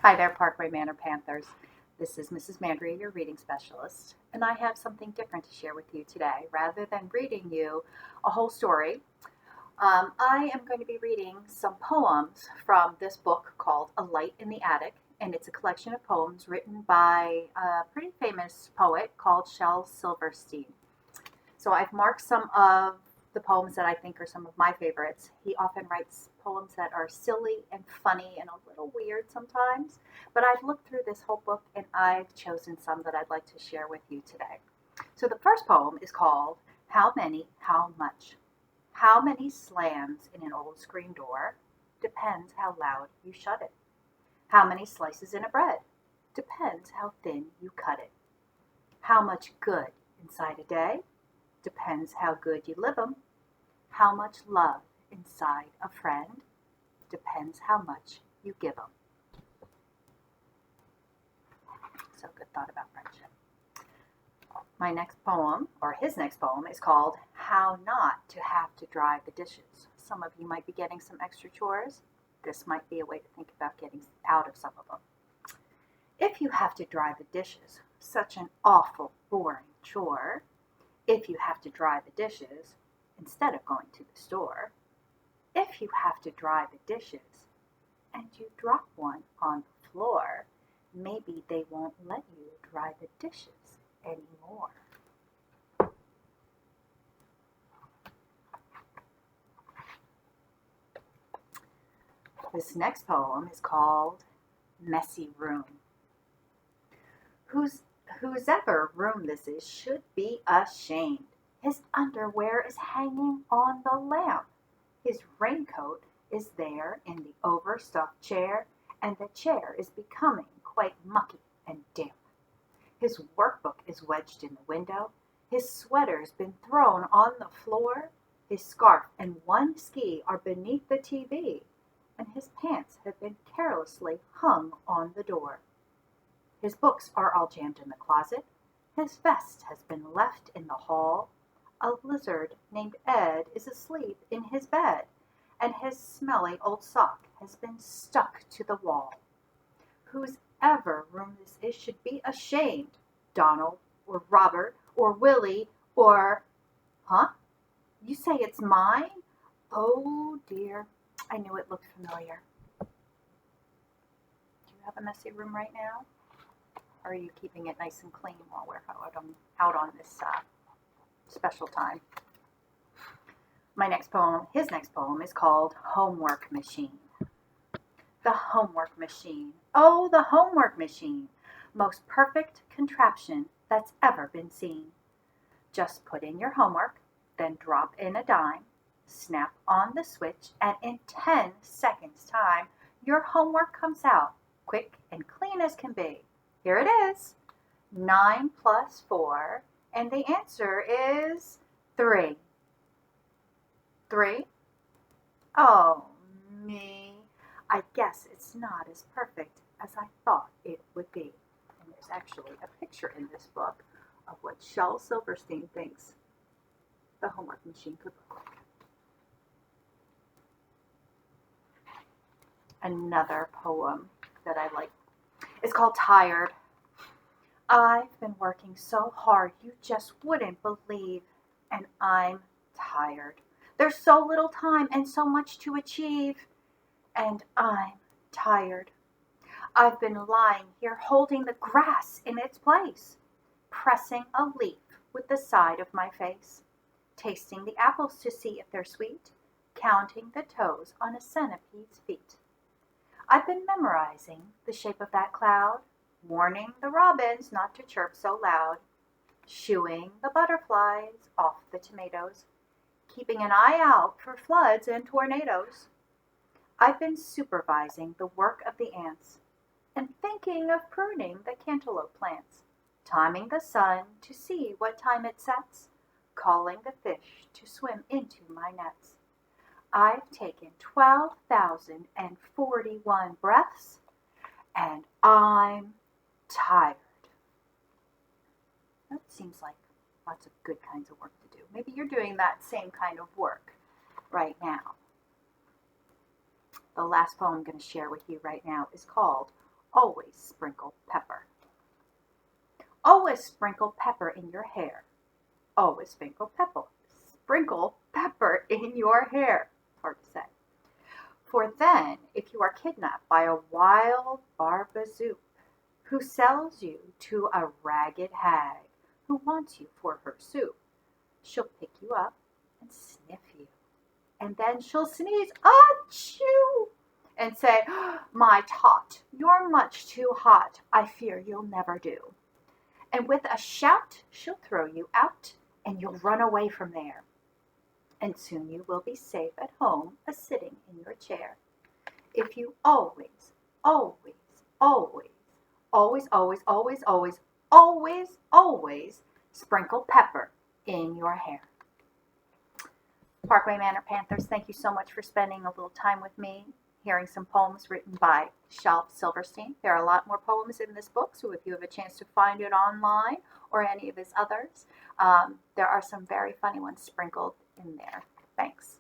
Hi there, Parkway Manor Panthers. This is Mrs. Mandry, your reading specialist, and I have something different to share with you today. Rather than reading you a whole story, I am going to be reading some poems from this book called A Light in the Attic, and it's a collection of poems written by a pretty famous poet called Shel Silverstein. So I've marked some of the poems that I think are some of my favorites. He often writes poems that are silly and funny and a little weird sometimes, but I've looked through this whole book and I've chosen some that I'd like to share with you today. So the first poem is called How Many, How Much? How many slams in an old screen door? Depends how loud you shut it. How many slices in a bread? Depends how thin you cut it. How much good inside a day? Depends how good you live 'em. How much love inside a friend? Depends how much you give 'em. So good thought about friendship. My next poem, or his next poem, is called How Not to Have to Dry the Dishes. Some of you might be getting some extra chores. This might be a way to think about getting out of some of them. If you have to dry the dishes, such an awful, boring chore. If you have to dry the dishes instead of going to the store. If you have to dry the dishes and you drop one on the floor, maybe they won't let you dry the dishes anymore. This next poem is called Messy Room. Whosever room this is should be ashamed. His underwear is hanging on the lamp. His raincoat is there in the overstuffed chair, and the chair is becoming quite mucky and damp. His workbook is wedged in the window. His sweater's been thrown on the floor. His scarf and one ski are beneath the TV, and his pants have been carelessly hung on the door. His books are all jammed in the closet. His vest has been left in the hall. A lizard named Ed is asleep in his bed, and his smelly old sock has been stuck to the wall. Whosever room this is should be ashamed. Donald, or Robert, or Willie, or... Huh? You say it's mine? Oh dear, I knew it looked familiar. Do you have a messy room right now? Or are you keeping it nice and clean while we're out on this special time? His next poem is called Homework Machine. The homework machine. Oh, the homework machine. Most perfect contraption that's ever been seen. Just put in your homework, then drop in a dime, snap on the switch, and in 10 seconds time, your homework comes out, quick and clean as can be. Here it is. 9 plus 4, and the answer is 3. 3? Oh, me. I guess it's not as perfect as I thought it would be. And there's actually a picture in this book of what Shel Silverstein thinks the homework machine could look like. Another poem that I like is called Tired. I've been working so hard you just wouldn't believe, and I'm tired. There's so little time and so much to achieve, and I'm tired. I've been lying here holding the grass in its place, pressing a leaf with the side of my face, tasting the apples to see if they're sweet, counting the toes on a centipede's feet. I've been memorizing the shape of that cloud, warning the robins not to chirp so loud, shooing the butterflies off the tomatoes, keeping an eye out for floods and tornadoes. I've been supervising the work of the ants and thinking of pruning the cantaloupe plants, timing the sun to see what time it sets, calling the fish to swim into my nets. I've taken 12,041 breaths, and I'm tired. That seems like lots of good kinds of work to do. Maybe you're doing that same kind of work right now. The last poem I'm going to share with you right now is called always sprinkle pepper. Always sprinkle pepper in your hair. Always sprinkle pepper. Sprinkle pepper in your hair. Hard to say. For then, if you are kidnapped by a wild barbazoop who sells you to a ragged hag who wants you for her soup, she'll pick you up and sniff you. And then she'll sneeze, achoo, and say, my tot, you're much too hot. I fear you'll never do. And with a shout, she'll throw you out, and you'll run away from there. And soon you will be safe at home, a-sitting in your chair. If you always, always, always, always, always, always, always, always, always sprinkle pepper in your hair. Parkway Manor Panthers, thank you so much for spending a little time with me, hearing some poems written by Shel Silverstein. There are a lot more poems in this book, so if you have a chance to find it online or any of his others, there are some very funny ones sprinkled in there. Thanks.